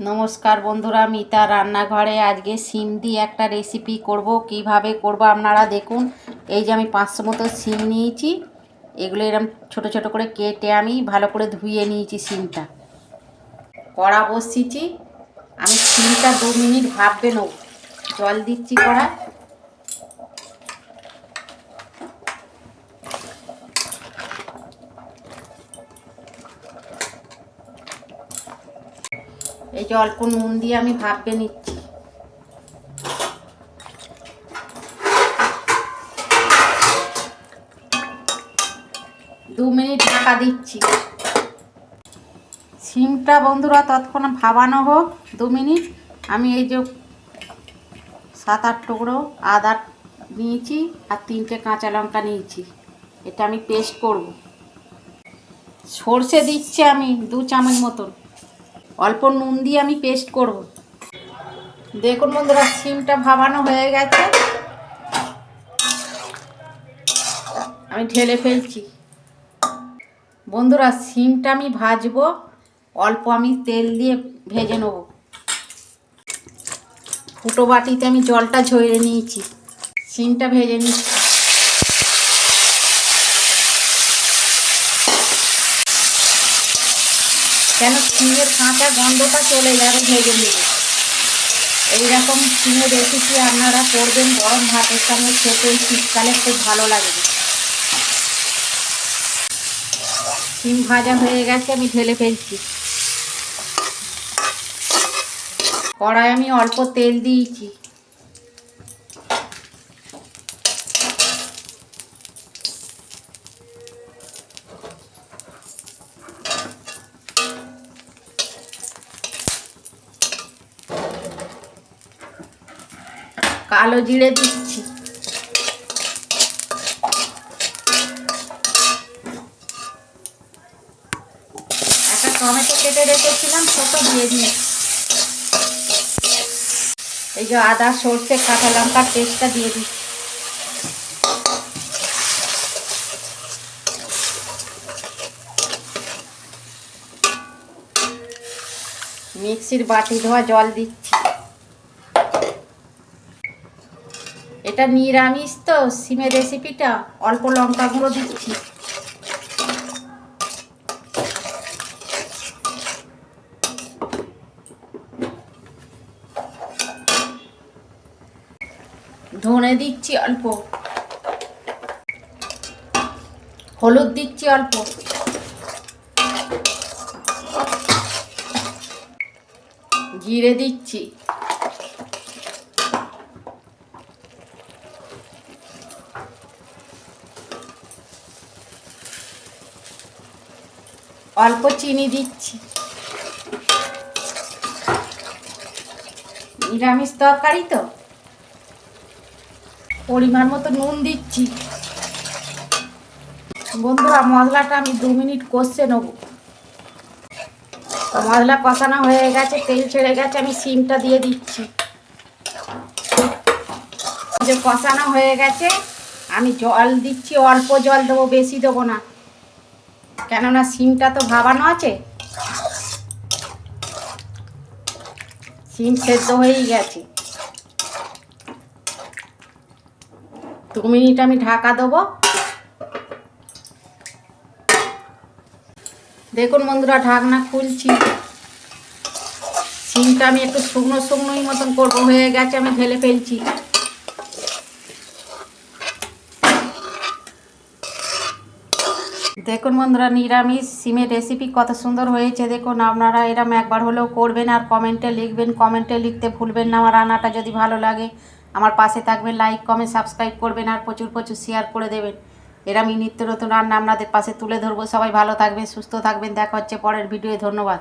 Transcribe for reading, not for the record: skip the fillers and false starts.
নমস্কার বন্ধুরা, মিতা রান্নাঘরে আজকে সিম দিয়ে একটা রেসিপি করব। কিভাবে করব আপনারা দেখুন। এই যে আমি 500 মতো সিম নিয়েছি, এগুলো এরকম ছোট ছোট করে কেটে আমি ভালো করে ধুয়ে নিয়েছি। সিমটা কড়া বসিয়েছি, আমি সিমটা 2 মিনিট ভাপবে নেব। জল দিচ্ছি কড়া। এই যে অল্প নুন দিয়ে আমি ভাপবে নিচ্ছি। দু মিনিট ঢাকা দিচ্ছি। সিমটা বন্ধুরা ততক্ষণ ভাবানো হোক 2 মিনিট। আমি এই যে 7-8 টুকরো আদা নিয়েছি আর 3টে কাঁচা লঙ্কা নিয়েছি, এটা আমি পেস্ট করব। সর্ষে দিচ্ছি আমি 2 চামচ মতন। অল্প নুন দিয়ে আমি পেস্ট করব। দেখুন বন্ধুরা, সিমটা ভাবানো হয়ে গেছে, আমি ঢেলে ফেলছি। বন্ধুরা, সিমটা আমি ভাজবো, অল্প আমি তেল দিয়ে ভেজে নেব। ফুটো বাটিতে আমি জলটা ঝরিয়ে নিয়েছি, সিমটা ভেজে নিচ্ছি। কেন সিমের কাঁচা গন্ধটা চলে যাবে ভেজে নেবে। এইরকম সিমের রেসিপি আপনারা করবেন, গরম ভাতের সঙ্গে খেতে শীতকালে খুব ভালো লাগবে। সিম ভাজা হয়ে গেছে, আমি ঢেলে ফেলছি। কড়াই আমি অল্প তেল দিয়েছি। কালো জিরে দিচ্ছি। একটা টমেটো কেটে রেখেছিলাম, ছোটো দিয়ে দিয়েছি। এই যে আদা সর্ষে কাঁচা লঙ্কার পেস্টটা দিয়ে দিচ্ছি। মিক্সির বাটি ধোয়া জল দিচ্ছি। এটা নিরামিষ তো সিমের রেসিপিটা, অল্প লঙ্কা গুঁড়ো দিচ্ছি। ধনে দিচ্ছি অল্প, হলুদ দিচ্ছি অল্প, জিরে দিচ্ছি, অল্প চিনি দিচ্ছি। নিরামিষ তরকারি তো, পরিমাণ মতো নুন দিচ্ছি। বন্ধুরা, মশলাটা আমি 2 মিনিট কষে নেব। মশলা কষানো হয়ে গেছে, তেল ছেড়ে গেছে, আমি সিমটা দিয়ে দিচ্ছি। যে কষানো হয়ে গেছে, আমি জল দিচ্ছি, অল্প জল দেবো, বেশি দেবো না, কেননা সিমটা তো ভাবানো আছে। সিম সেদ্ধ হয়েই গেছে। 2 মিনিট আমি ঢাকা দেবো। দেখুন বন্ধুরা, ঢাকনা খুলছি। সিমটা আমি একটু শুকনো শুকনোই মতন করবো, হয়ে গেছে, আমি ঢেলে ফেলছি। দেখুন বন্ধুরা, নিরামিষ সিমের রেসিপি কত সুন্দর হয়েছে। দেখুন, আপনারা এরম একবার হলেও করবেন আর কমেন্টে লিখবেন। কমেন্টে লিখতে ভুলবেন না। আমার রান্নাটা যদি ভালো লাগে আমার পাশে থাকবেন, লাইক কমেন্ট সাবস্ক্রাইব করবেন আর প্রচুর প্রচুর শেয়ার করে দেবেন। এরমই নিত্য নতুন রান্না আপনাদের পাশে তুলে ধরবো। সবাই ভালো থাকবেন, সুস্থ থাকবেন। দেখা হচ্ছে পরের ভিডিওয়ে। ধন্যবাদ।